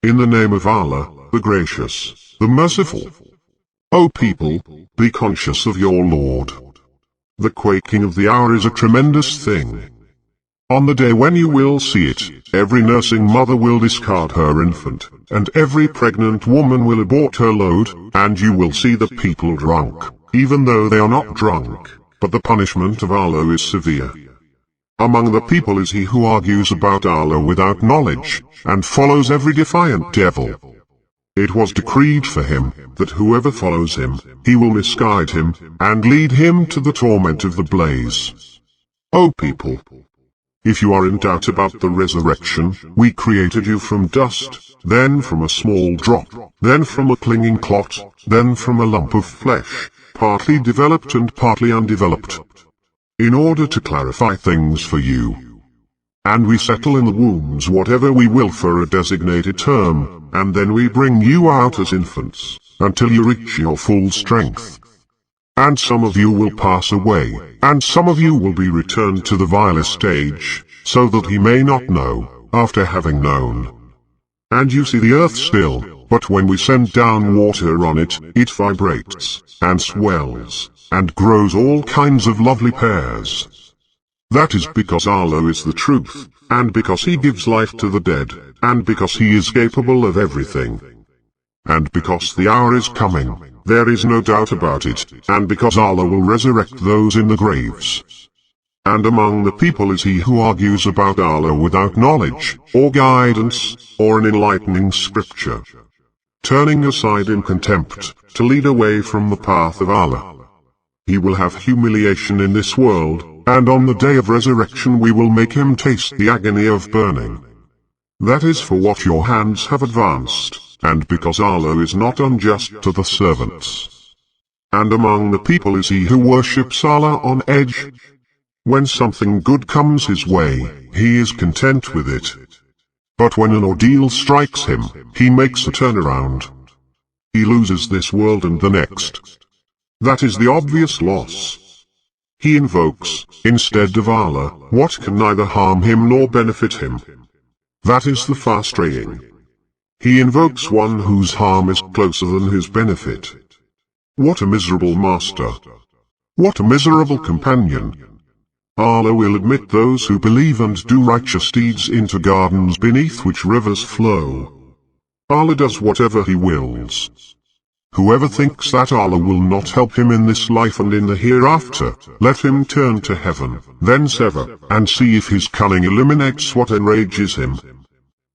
In the name of Allah, the Gracious, the Merciful. O people, be conscious of your Lord. The quaking of the hour is a tremendous thing. On the day when you will see it, every nursing mother will discard her infant, and every pregnant woman will abort her load, and you will see the people drunk, even though they are not drunk, but the punishment of Allah is severe. Among the people is he who argues about Allah without knowledge, and follows every defiant devil. It was decreed for him, that whoever follows him, he will misguide him, and lead him to the torment of the blaze. O people! If you are in doubt about the resurrection, we created you from dust, then from a small drop, then from a clinging clot, then from a lump of flesh, partly developed and partly undeveloped, in order to clarify things for you. And we settle in the wombs whatever we will for a designated term, and then we bring you out as infants, until you reach your full strength. And some of you will pass away, and some of you will be returned to the vilest stage, so that he may not know, after having known. And you see the earth still, but when we send down water on it, it vibrates, and swells, and grows all kinds of lovely pears. That is because Allah is the truth, and because He gives life to the dead, and because He is capable of everything. And because the hour is coming, there is no doubt about it, and because Allah will resurrect those in the graves. And among the people is he who argues about Allah without knowledge, or guidance, or an enlightening scripture, turning aside in contempt, to lead away from the path of Allah. He will have humiliation in this world, and on the day of resurrection we will make him taste the agony of burning. That is for what your hands have advanced, and because Allah is not unjust to the servants. And among the people is he who worships Allah on edge. When something good comes his way, he is content with it. But when an ordeal strikes him, he makes a turnaround. He loses this world and the next. That is the obvious loss. He invokes, instead of Allah, what can neither harm him nor benefit him. That is the far straying. He invokes one whose harm is closer than his benefit. What a miserable master! What a miserable companion! Allah will admit those who believe and do righteous deeds into gardens beneath which rivers flow. Allah does whatever He wills. Whoever thinks that Allah will not help him in this life and in the hereafter, let him turn to heaven, then sever, and see if his cunning eliminates what enrages him.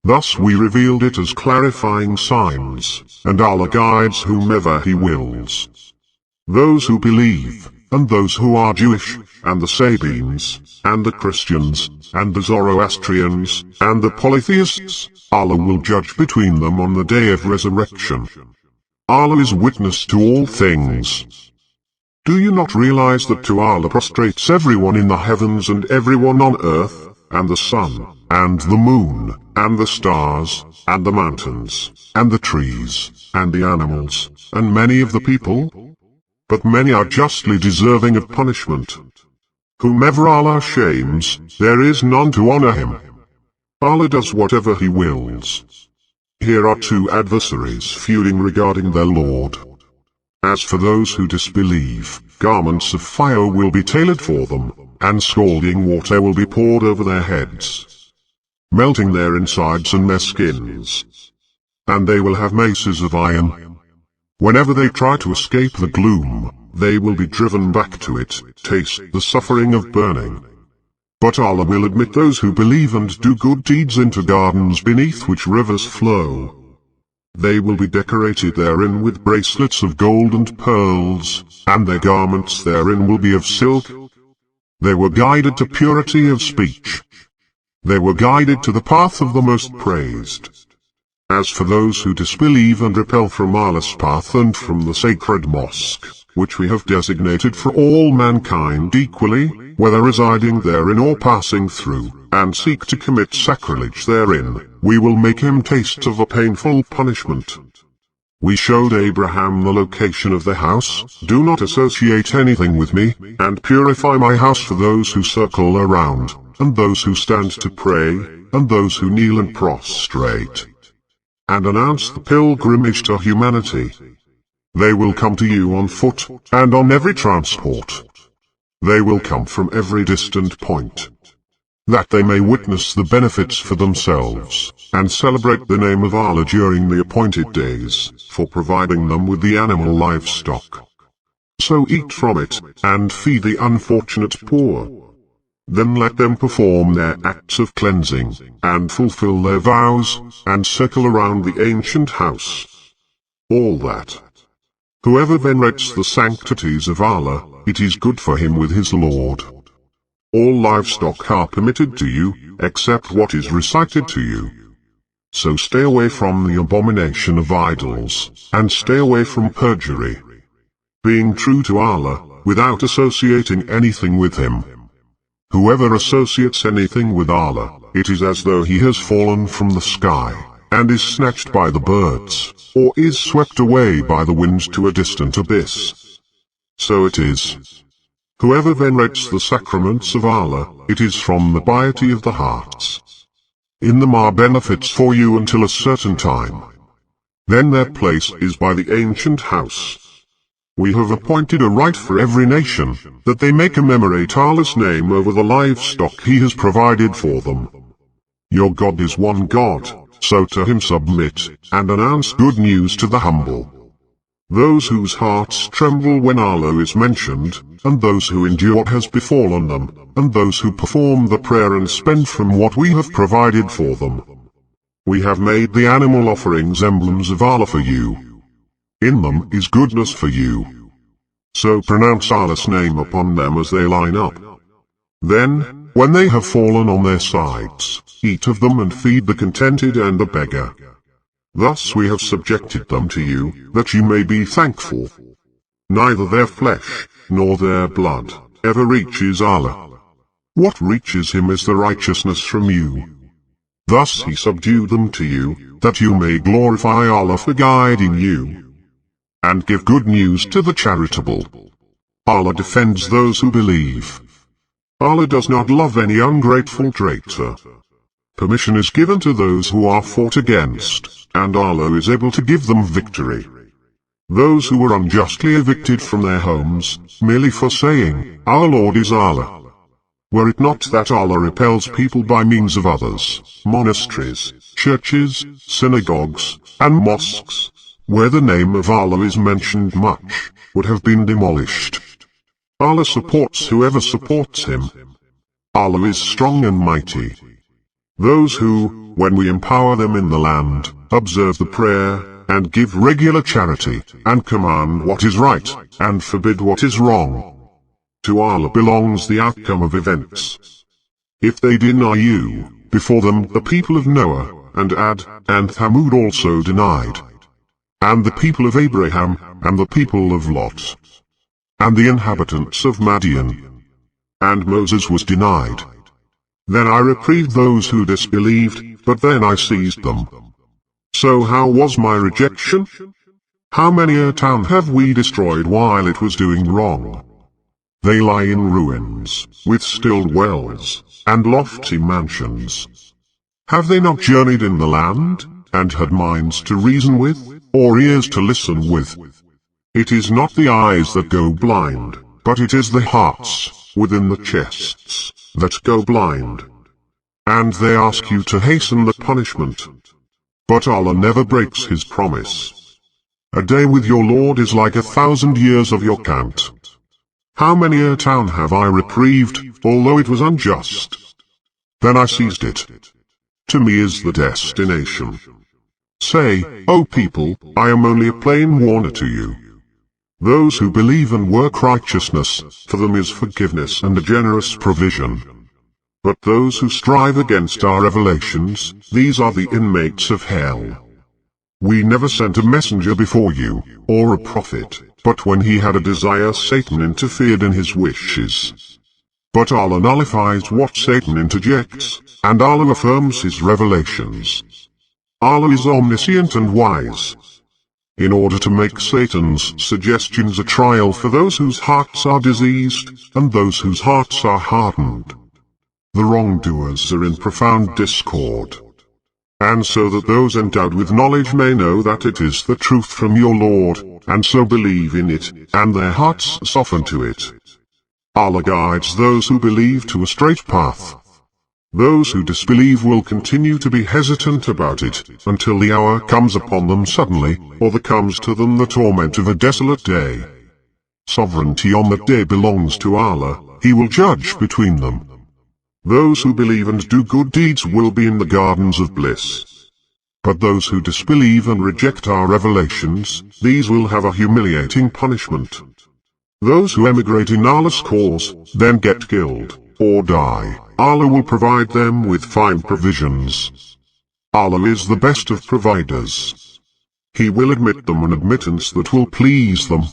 Thus we revealed it as clarifying signs, and Allah guides whomever He wills. Those who believe, and those who are Jewish, and the Sabines, and the Christians, and the Zoroastrians, and the polytheists, Allah will judge between them on the day of resurrection. Allah is witness to all things. Do you not realize that to Allah prostrates everyone in the heavens and everyone on earth, and the sun, and the moon, and the stars, and the mountains, and the trees, and the animals, and many of the people? But many are justly deserving of punishment. Whomever Allah shames, there is none to honor him. Allah does whatever He wills. Here are two adversaries feuding regarding their Lord. As for those who disbelieve, garments of fire will be tailored for them, and scalding water will be poured over their heads, melting their insides and their skins. And they will have maces of iron. Whenever they try to escape the gloom, they will be driven back to it, taste the suffering of burning. But Allah will admit those who believe and do good deeds into gardens beneath which rivers flow. They will be decorated therein with bracelets of gold and pearls, and their garments therein will be of silk. They were guided to purity of speech. They were guided to the path of the Most Praised. As for those who disbelieve and repel from Allah's path and from the sacred mosque, which we have designated for all mankind equally, whether residing therein or passing through, and seek to commit sacrilege therein, we will make him taste of a painful punishment. We showed Abraham the location of the house. Do not associate anything with me, and purify my house for those who circle around, and those who stand to pray, and those who kneel and prostrate. and announce the pilgrimage to humanity. They will come to you on foot, and on every transport. They will come from every distant point, that they may witness the benefits for themselves, and celebrate the name of Allah during the appointed days, for providing them with the animal livestock. So eat from it, and feed the unfortunate poor. Then let them perform their acts of cleansing, and fulfill their vows, and circle around the ancient house. All that. Whoever venerates the sanctities of Allah, it is good for him with his Lord. All livestock are permitted to you, except what is recited to you. So stay away from the abomination of idols, and stay away from perjury, being true to Allah, without associating anything with Him. Whoever associates anything with Allah, it is as though he has fallen from the sky, and is snatched by the birds, or is swept away by the winds to a distant abyss. So it is. Whoever venerates the sacraments of Allah, it is from the piety of the hearts. In them are benefits for you until a certain time. Then their place is by the ancient house. We have appointed a right for every nation, that they may commemorate Allah's name over the livestock He has provided for them. Your God is one God, so to Him submit, and announce good news to the humble. Those whose hearts tremble when Allah is mentioned, and those who endure what has befallen them, and those who perform the prayer and spend from what we have provided for them. We have made the animal offerings emblems of Allah for you. In them is goodness for you. So pronounce Allah's name upon them as they line up. Then, when they have fallen on their sides, eat of them and feed the contented and the beggar. Thus we have subjected them to you, that you may be thankful. Neither their flesh, nor their blood, ever reaches Allah. What reaches Him is the righteousness from you. Thus He subdued them to you, that you may glorify Allah for guiding you, and give good news to the charitable. Allah defends those who believe. Allah does not love any ungrateful traitor. Permission is given to those who are fought against, and Allah is able to give them victory. Those who were unjustly evicted from their homes, merely for saying, "Our Lord is Allah." Were it not that Allah repels people by means of others, monasteries, churches, synagogues, and mosques, where the name of Allah is mentioned much, would have been demolished. Allah supports whoever supports Him. Allah is strong and mighty. Those who, when we empower them in the land, observe the prayer, and give regular charity, and command what is right, and forbid what is wrong. To Allah belongs the outcome of events. If they deny you, before them the people of Noah, and Ad, and Thamud also denied, and the people of Abraham, and the people of Lot, and the inhabitants of Madian. And Moses was denied. Then I reproved those who disbelieved, but then I seized them. So how was my rejection? How many a town have we destroyed while it was doing wrong? They lie in ruins, with still wells, and lofty mansions. Have they not journeyed in the land, and had minds to reason with, or ears to listen with? It is not the eyes that go blind, but it is the hearts, within the chests, that go blind. And they ask you to hasten the punishment. But Allah never breaks His promise. A day with your Lord is like 1,000 years of your count. How many a town have I reprieved, although it was unjust? Then I seized it. To me is the destination. Say, O people, I am only a plain warner to you. Those who believe and work righteousness, for them is forgiveness and a generous provision. But those who strive against our revelations, these are the inmates of hell. We never sent a messenger before you, or a prophet, but when he had a desire Satan interfered in his wishes. But Allah nullifies what Satan interjects, and Allah affirms His revelations. Allah is omniscient and wise. In order to make Satan's suggestions a trial for those whose hearts are diseased, and those whose hearts are hardened. The wrongdoers are in profound discord. and so that those endowed with knowledge may know that it is the truth from your Lord, and so believe in it, and their hearts soften to it. Allah guides those who believe to a straight path. Those who disbelieve will continue to be hesitant about it, until the hour comes upon them suddenly, or there comes to them the torment of a desolate day. Sovereignty on that day belongs to Allah. He will judge between them. Those who believe and do good deeds will be in the gardens of bliss. But those who disbelieve and reject our revelations, these will have a humiliating punishment. Those who emigrate in Allah's cause, then get killed, or die, Allah will provide them with fine provisions. Allah is the best of providers. He will admit them an admittance that will please them.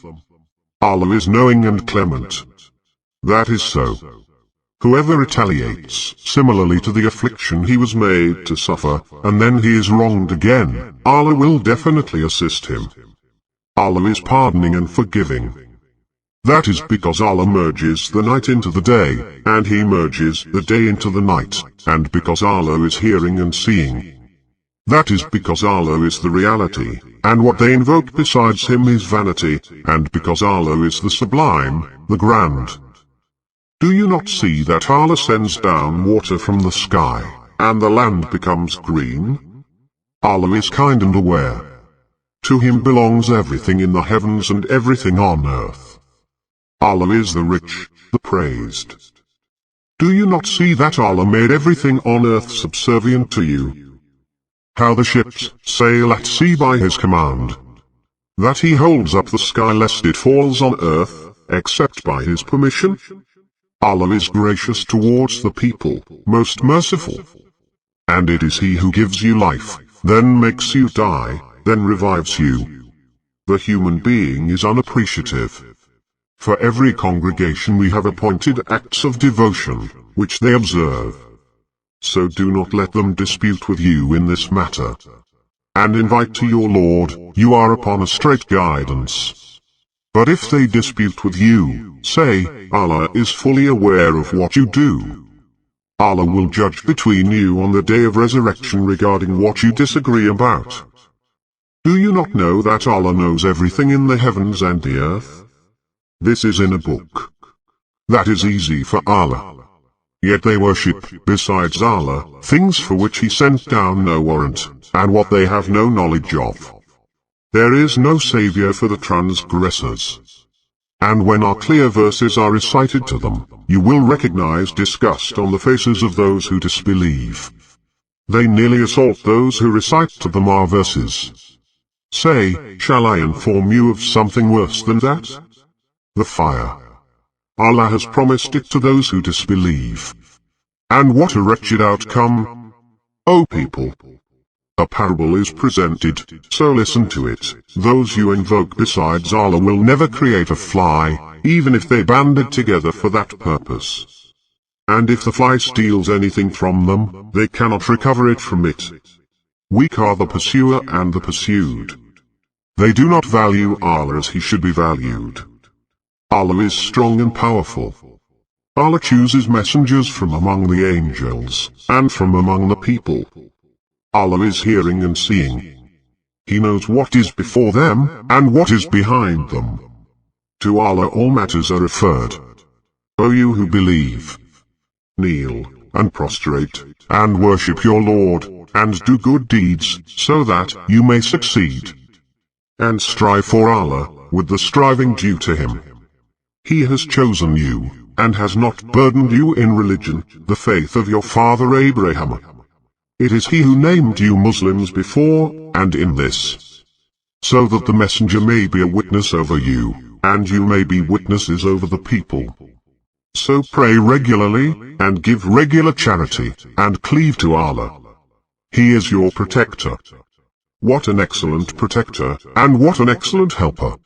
Allah is knowing and clement. That is so. Whoever retaliates similarly to the affliction he was made to suffer, and then he is wronged again, Allah will definitely assist him. Allah is pardoning and forgiving. That is because Allah merges the night into the day, and He merges the day into the night, and because Allah is hearing and seeing. That is because Allah is the reality, and what they invoke besides Him is vanity, and because Allah is the sublime, the grand. Do you not see that Allah sends down water from the sky, and the land becomes green? Allah is kind and aware. To Him belongs everything in the heavens and everything on earth. Allah is the rich, the praised. Do you not see that Allah made everything on earth subservient to you? How the ships sail at sea by His command. That He holds up the sky lest it falls on earth, except by His permission? Allah is gracious towards the people, most merciful. And it is He who gives you life, then makes you die, then revives you. The human being is unappreciative. For every congregation we have appointed acts of devotion, which they observe. So do not let them dispute with you in this matter. And invite to your Lord, you are upon a straight guidance. But if they dispute with you, say, Allah is fully aware of what you do. Allah will judge between you on the day of resurrection regarding what you disagree about. Do you not know that Allah knows everything in the heavens and the earth? This is in a book. That is easy for Allah. Yet they worship, besides Allah, things for which He sent down no warrant, and what they have no knowledge of. There is no savior for the transgressors. And when our clear verses are recited to them, you will recognize disgust on the faces of those who disbelieve. They nearly assault those who recite to them our verses. Say, shall I inform you of something worse than that? The fire. Allah has promised it to those who disbelieve. And what a wretched outcome! O people! A parable is presented, so listen to it. Those you invoke besides Allah will never create a fly, even if they banded together for that purpose. And if the fly steals anything from them, they cannot recover it from it. Weak are the pursuer and the pursued. They do not value Allah as He should be valued. Allah is strong and powerful. Allah chooses messengers from among the angels, and from among the people. Allah is hearing and seeing. He knows what is before them, and what is behind them. To Allah all matters are referred. O you who believe, kneel, and prostrate, and worship your Lord, and do good deeds, so that you may succeed. And strive for Allah, with the striving due to Him. He has chosen you, and has not burdened you in religion, the faith of your father Abraham. It is He who named you Muslims before, and in this, so that the messenger may be a witness over you, and you may be witnesses over the people. So pray regularly, and give regular charity, and cleave to Allah. He is your protector. What an excellent protector, and what an excellent helper!